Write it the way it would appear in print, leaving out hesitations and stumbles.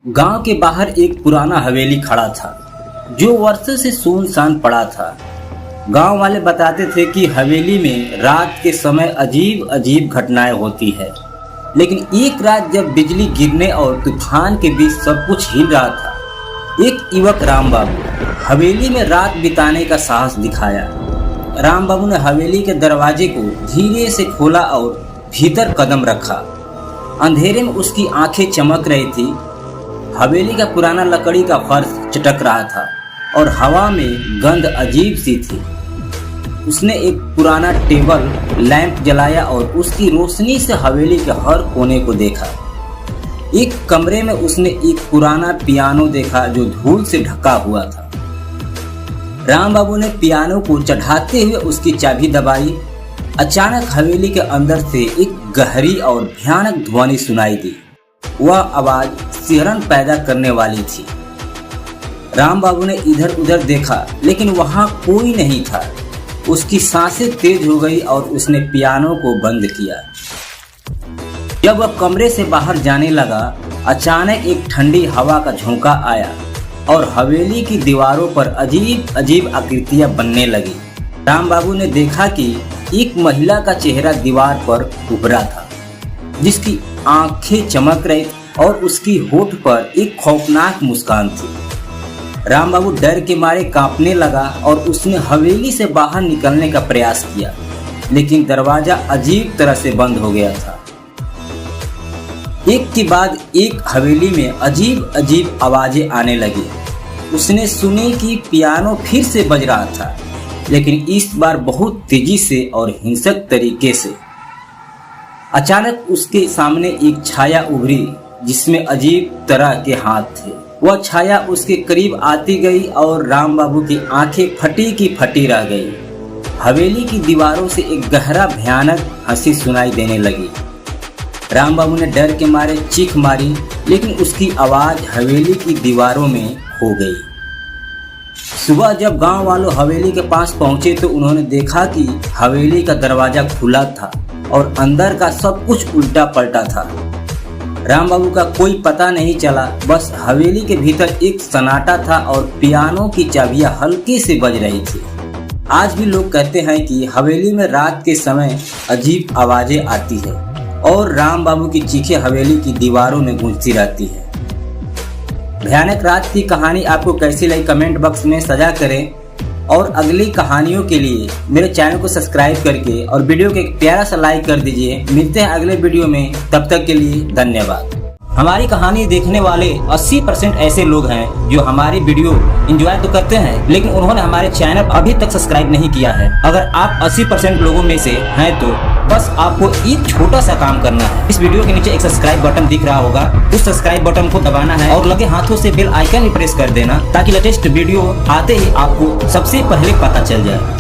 गांव के बाहर एक पुराना हवेली खड़ा था जो वर्षों से सुनसान पड़ा था। गांव वाले बताते थे कि हवेली में रात के समय अजीब अजीब घटनाएं होती है। लेकिन एक रात जब बिजली गिरने और तूफान के बीच सब कुछ हिल रहा था, एक युवक राम बाबू हवेली में रात बिताने का साहस दिखाया। राम बाबू ने हवेली के दरवाजे को धीरे से खोला और भीतर कदम रखा। अंधेरे में उसकी आंखें चमक रही थी। हवेली का पुराना लकड़ी का फर्श चटक रहा था और हवा में गंध अजीब सी थी। उसने एक पुराना टेबल लैंप जलाया और उसकी रोशनी से हवेली के हर कोने को देखा। एक कमरे में उसने एक पुराना पियानो देखा जो धूल से ढका हुआ था। राम बाबू ने पियानो को चढ़ाते हुए उसकी चाबी दबाई। अचानक हवेली के अंदर से एक गहरी और भयानक ध्वनि सुनाई दी। वह आवाज सिहरन पैदा करने वाली थी। राम बाबू ने इधर उधर देखा लेकिन वहां कोई नहीं था। उसकी सांसें तेज हो गई और उसने पियानो को बंद किया। जब वह कमरे से बाहर जाने लगा, अचानक एक ठंडी हवा का झोंका आया और हवेली की दीवारों पर अजीब अजीब आकृतियां बनने लगी। राम बाबू ने देखा कि एक महिला का चेहरा दीवार पर उभरा था, जिसकी आंखें चमक रही और उसकी होठ पर एक खौफनाक मुस्कान थी। राम बाबू डर के मारे कांपने लगा और उसने हवेली से बाहर निकलने का प्रयास किया, लेकिन दरवाजा अजीब तरह से बंद हो गया था। एक के बाद एक हवेली में अजीब अजीब आवाजें आने लगी। उसने सुनी कि पियानो फिर से बज रहा था, लेकिन इस बार बहुत तेजी से और हिंसक तरीके से। अचानक उसके सामने एक छाया उभरी जिसमें अजीब तरह के हाथ थे। वह छाया उसके करीब आती गई और राम बाबू की आंखें फटी की फटी रह गई। हवेली की दीवारों से एक गहरा भयानक हंसी सुनाई देने लगी। राम बाबू ने डर के मारे चीख मारी, लेकिन उसकी आवाज हवेली की दीवारों में खो गई। सुबह जब गांव वालों हवेली के पास पहुंचे तो उन्होंने देखा कि हवेली का दरवाजा खुला था और अंदर का सब कुछ उल्टा पलटा था। राम बाबू का कोई पता नहीं चला, बस हवेली के भीतर एक सन्नाटा था और पियानो की चाबियां हल्के से बज रही थी। आज भी लोग कहते हैं कि हवेली में रात के समय अजीब आवाजें आती है और राम बाबू की चीखें हवेली की दीवारों में गूंजती रहती है। भयानक रात की कहानी आपको कैसी लगी कमेंट बॉक्स में सजा करें और अगली कहानियों के लिए मेरे चैनल को सब्सक्राइब करके और वीडियो को एक प्यारा सा लाइक कर दीजिए। मिलते हैं अगले वीडियो में, तब तक के लिए धन्यवाद। हमारी कहानी देखने वाले 80% ऐसे लोग हैं जो हमारी वीडियो एंजॉय तो करते हैं, लेकिन उन्होंने हमारे चैनल अभी तक सब्सक्राइब नहीं किया है। अगर आप 80% लोगों में से हैं तो बस आपको एक छोटा सा काम करना है। इस वीडियो के नीचे एक सब्सक्राइब बटन दिख रहा होगा, उस सब्सक्राइब बटन को दबाना है और लगे हाथों से बेल आइकन भी प्रेस कर देना, ताकि लेटेस्ट वीडियो आते ही आपको सबसे पहले पता चल जाए।